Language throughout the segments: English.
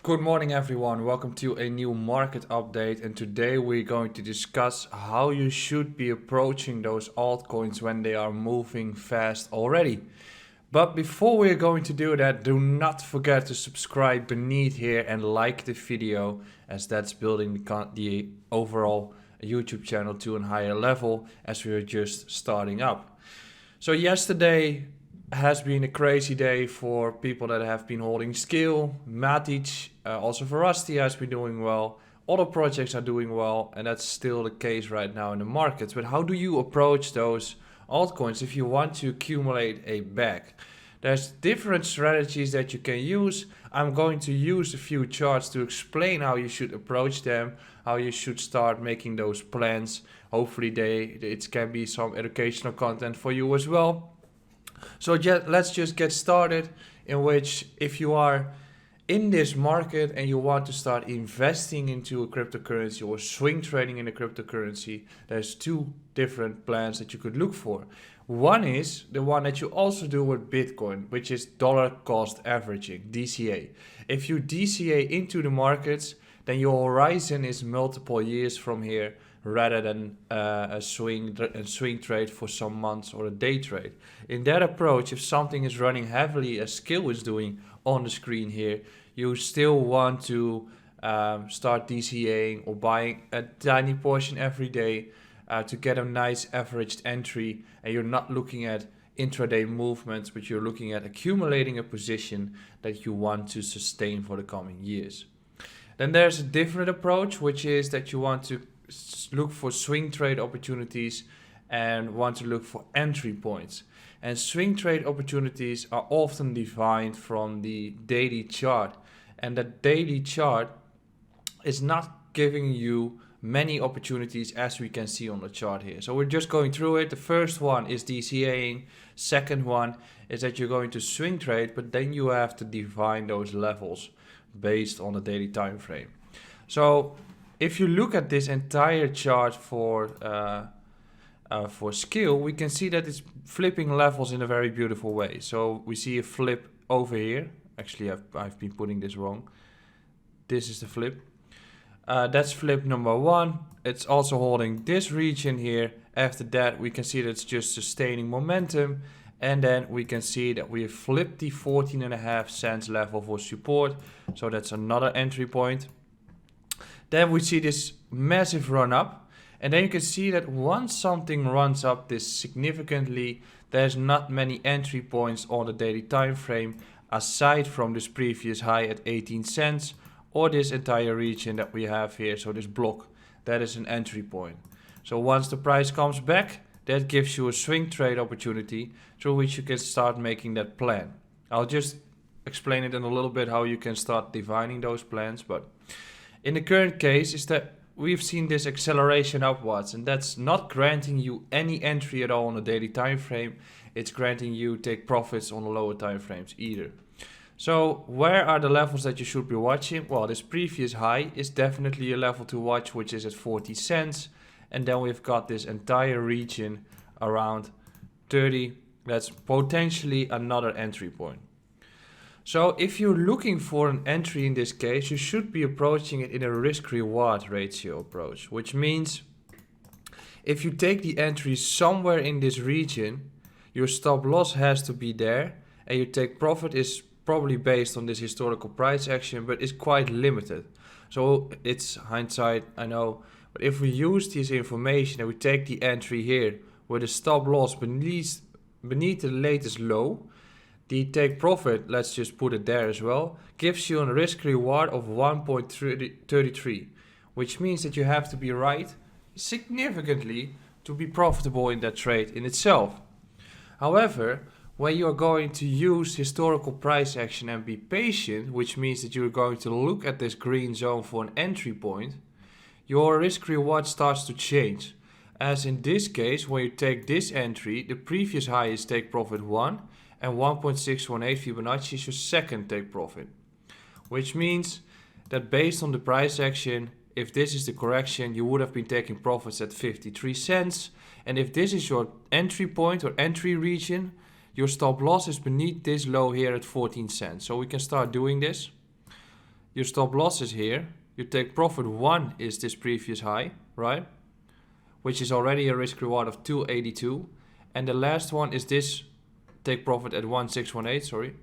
Good morning everyone, welcome to a new market update, and today we're going to discuss how you should be approaching those altcoins when they are moving fast already. But before we're going to do that, do not forget to subscribe beneath here and like the video, as that's building the overall YouTube channel to a higher level as we are just starting up. So yesterday has been a crazy day for people that have been holding skill. MATIC, also Veracity has been doing well. Other projects are doing well, and that's still the case right now in the markets. But how do you approach those altcoins if you want to accumulate a bag? There's different strategies that you can use. I'm going to use a few charts to explain how you should approach them, how you should start making those plans. Hopefully it can be some educational content for you as well. So let's just get started, in which if you are in this market and you want to start investing into a cryptocurrency or swing trading in a cryptocurrency, there's two different plans that you could look for. One is the one that you also do with Bitcoin, which is dollar cost averaging, DCA. If you DCA into the markets, then your horizon is multiple years from here, rather than a swing trade for some months or a day trade. In that approach, if something is running heavily as Skill is doing on the screen here, you still want to start DCAing or buying a tiny portion every day to get a nice averaged entry, and you're not looking at intraday movements, but you're looking at accumulating a position that you want to sustain for the coming years. Then there's a different approach, which is that you want to look for swing trade opportunities and want to look for entry points. And swing trade opportunities are often defined from the daily chart, and that daily chart is not giving you many opportunities as we can see on the chart here. So we're just going through it. The first one is DCAing. Second one is that you're going to swing trade, but then you have to define those levels based on the daily time frame. So if you look at this entire chart for Skill, we can see that it's flipping levels in a very beautiful way. So we see a flip over here. Actually, I've been putting this wrong. This is the flip. That's flip number one. It's also holding this region here. After that, we can see that it's just sustaining momentum. And then we can see that we have flipped the 14.5 cents level for support. So that's another entry point. Then we see this massive run up, and then you can see that once something runs up this significantly, there's not many entry points on the daily time frame aside from this previous high at 18 cents or this entire region that we have here. So this block, that is an entry point. So once the price comes back, that gives you a swing trade opportunity through which you can start making that plan. I'll just explain it in a little bit how you can start defining those plans, but in the current case is that we've seen this acceleration upwards, and that's not granting you any entry at all on the daily time frame. It's granting you take profits on the lower time frames either. So where are the levels that you should be watching? Well, this previous high is definitely a level to watch, which is at 40 cents. And then we've got this entire region around 30. That's potentially another entry point. So if you're looking for an entry in this case, you should be approaching it in a risk-reward ratio approach, which means if you take the entry somewhere in this region, your stop loss has to be there, and your take profit is probably based on this historical price action, but it's quite limited. So it's hindsight, I know, but if we use this information and we take the entry here with a stop loss beneath the latest low, the take profit, let's just put it there as well, gives you a risk reward of 1.33, which means that you have to be right significantly to be profitable in that trade in itself. However, when you are going to use historical price action and be patient, which means that you're going to look at this green zone for an entry point, your risk reward starts to change. As in this case, when you take this entry, the previous high is take profit 1, and 1.618 Fibonacci is your second take profit, which means that based on the price action, if this is the correction, you would have been taking profits at 53 cents, and if this is your entry point or entry region, your stop loss is beneath this low here at 14 cents. So we can start doing this. your stop loss is here, your take profit 1 is this previous high, right? Which is already a risk reward of 282. And the last one is this take profit at 1618, sorry,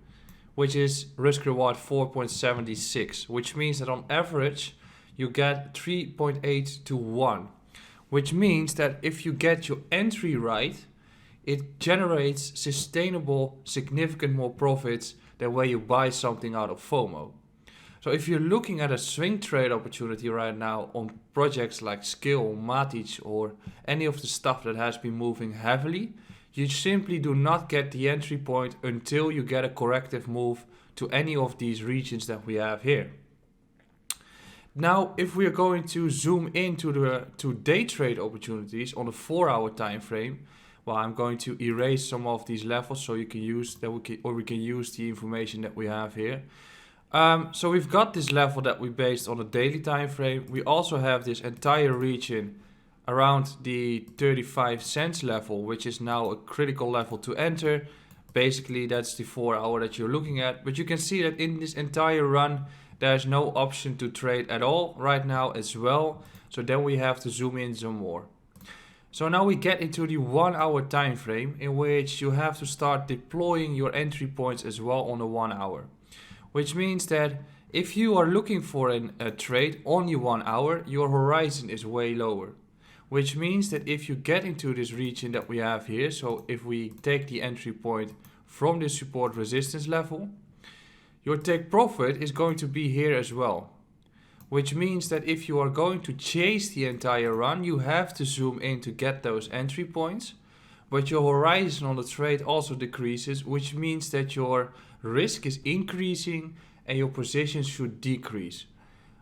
which is risk reward 4.76, which means that on average you get 3.8 to 1, which means that if you get your entry right, it generates sustainable, significant more profits than when you buy something out of FOMO. So if you're looking at a swing trade opportunity right now on projects like Skill, MATIC, or any of the stuff that has been moving heavily, you simply do not get the entry point until you get a corrective move to any of these regions that we have here. Now, if we are going to zoom into the day trade opportunities on a 4-hour time frame, well, I'm going to erase some of these levels so you can use that we can use the information that we have here. So we've got this level that we based on a daily time frame. We also have this entire region around the 35 cents level, which is now a critical level to enter. Basically, that's the 4-hour that you're looking at. But you can see that in this entire run, there's no option to trade at all right now as well. So then we have to zoom in some more. So now we get into the 1-hour time frame in which you have to start deploying your entry points as well on the 1 hour. Which means that if you are looking for a trade on the 1 hour, your horizon is way lower. Which means that if you get into this region that we have here, so if we take the entry point from the support resistance level, your take profit is going to be here as well. Which means that if you are going to chase the entire run, you have to zoom in to get those entry points. But your horizon on the trade also decreases, which means that your risk is increasing and your positions should decrease.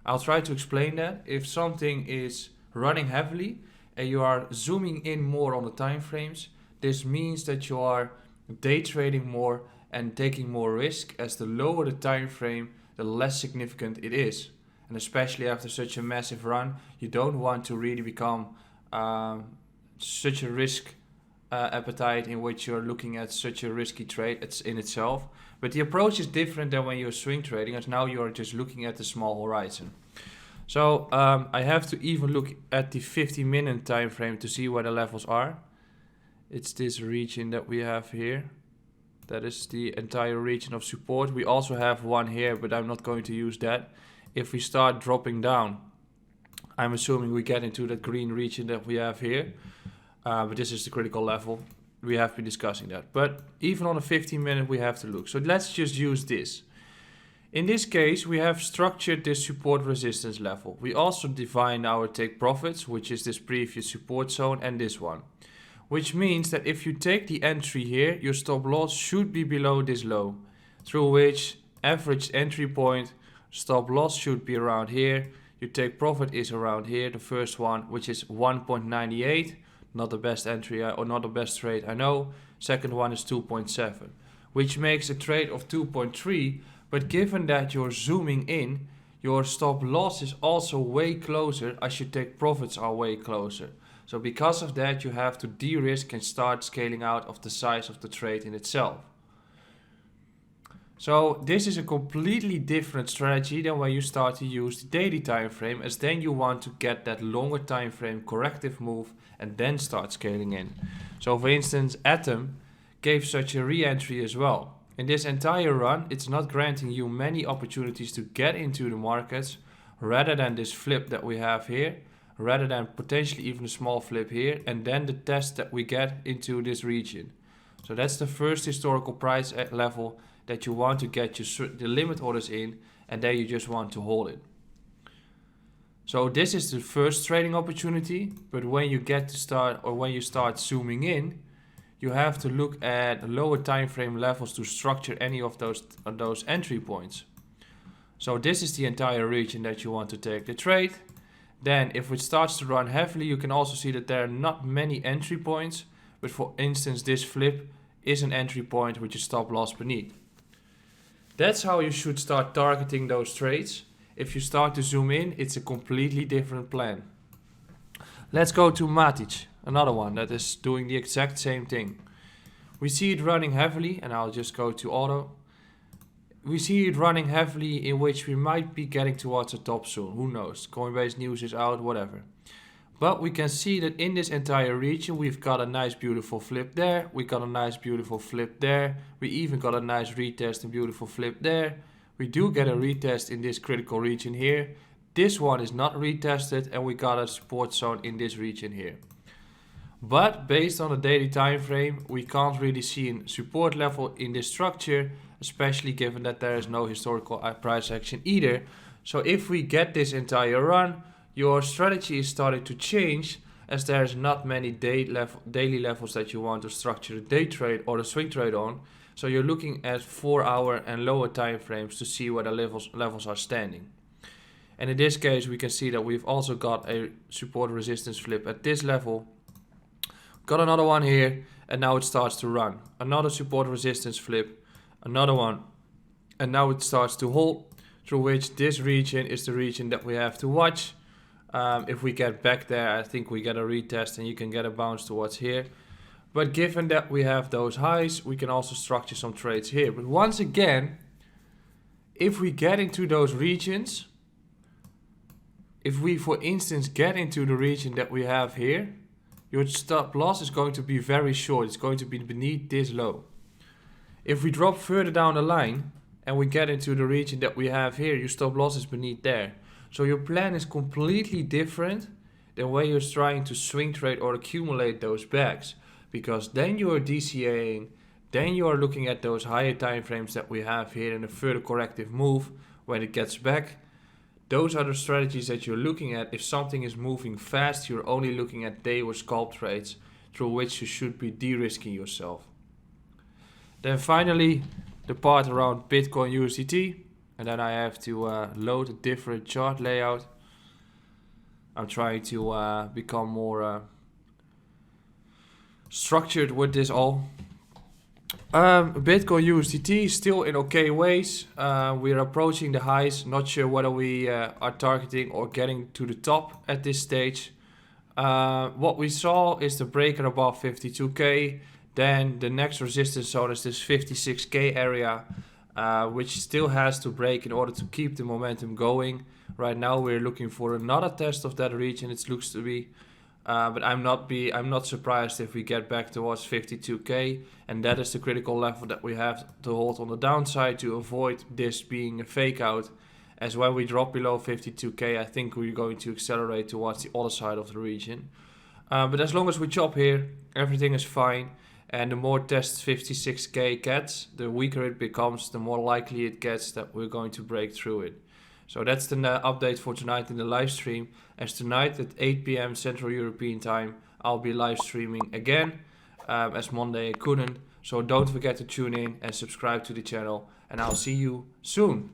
I'll try to explain that. If something is running heavily and you are zooming in more on the time frames, this means that you are day trading more and taking more risk, as the lower the time frame, the less significant it is. And especially after such a massive run, you don't want to really become such a risk appetite in which you're looking at such a risky trade in itself. But the approach is different than when you're swing trading, as now you're just looking at the small horizon. So I have to even look at the 50-minute time frame to see where the levels are. It's this region that we have here. That is the entire region of support. We also have one here, but I'm not going to use that. If we start dropping down, I'm assuming we get into that green region that we have here. But this is the critical level. We have been discussing that. But even on a 15-minute, we have to look. So let's just use this. In this case, we have structured this support resistance level. We also define our take profits, which is this previous support zone and this one. Which means that if you take the entry here, your stop loss should be below this low. Through which average entry point, stop loss should be around here. Your take profit is around here, the first one, which is 1.98. Not the best entry or not the best trade, I know. Second one is 2.7, which makes a trade of 2.3. But given that you're zooming in, your stop loss is also way closer as your take profits are way closer. So because of that, you have to de-risk and start scaling out of the size of the trade in itself. So this is a completely different strategy than when you start to use the daily time frame, as then you want to get that longer time frame corrective move and then start scaling in. So for instance, Atom gave such a re-entry as well. In this entire run, it's not granting you many opportunities to get into the markets rather than this flip that we have here, rather than potentially even a small flip here, and then the test that we get into this region. So that's the first historical price level that you want to get the limit orders in, and then you just want to hold it. So this is the first trading opportunity, but when you get to start, or when you start zooming in, you have to look at lower time frame levels to structure any of those entry points. So this is the entire region that you want to take the trade. Then if it starts to run heavily, you can also see that there are not many entry points, but for instance this flip is an entry point with your stop loss beneath. That's how you should start targeting those trades. If you start to zoom in, it's a completely different plan. Let's go to MATIC, another one that is doing the exact same thing. We see it running heavily, and I'll just go to auto. we see it running heavily, in which we might be getting towards the top soon. Who knows? Coinbase news is out, whatever. But we can see that in this entire region, we've got a nice beautiful flip there. We got a nice beautiful flip there. We even got a nice retest and beautiful flip there. We do get a retest in this critical region here. This one is not retested, and we got a support zone in this region here. But based on the daily time frame, we can't really see a support level in this structure, especially given that there is no historical price action either. So if we get this entire run, your strategy is starting to change, as there's not many daily levels that you want to structure a day trade or a swing trade on. So you're looking at 4-hour and lower time frames to see where the levels are standing. And in this case, we can see that we've also got a support resistance flip at this level. Got another one here, and now it starts to run. Another support resistance flip, another one, and now it starts to hold, through which this region is the region that we have to watch. If we get back there, I think we get a retest and you can get a bounce towards here. But given that we have those highs, we can also structure some trades here. But once again, if we get into those regions, if we, for instance, get into the region that we have here, your stop loss is going to be very short. It's going to be beneath this low. If we drop further down the line and we get into the region that we have here, your stop loss is beneath there. So your plan is completely different than when you're trying to swing trade or accumulate those bags. Because then you are DCAing, then you are looking at those higher time frames that we have here in a further corrective move when it gets back. Those are the strategies that you're looking at. If something is moving fast, you're only looking at day or scalp trades through which you should be de-risking yourself. Then finally, the part around Bitcoin USDT. And then I have to load a different chart layout. I'm trying to become more structured with this all. Bitcoin USDT still in okay ways. We're approaching the highs. Not sure whether we are targeting or getting to the top at this stage. What we saw is the breaker above 52k. Then the next resistance zone is this 56k area, which still has to break in order to keep the momentum going. Right now we're looking for another test of that region, it looks to be. But I'm not surprised if we get back towards 52k, and that is the critical level that we have to hold on the downside to avoid this being a fake out. As when we drop below 52k, I think we're going to accelerate towards the other side of the region. But as long as we chop here, everything is fine. And the more tests 56k gets, the weaker it becomes, the more likely it gets that we're going to break through it. So that's the update for tonight in the live stream. As tonight at 8 p.m. Central European time, I'll be live streaming again, as Monday I couldn't. So don't forget to tune in and subscribe to the channel, and I'll see you soon.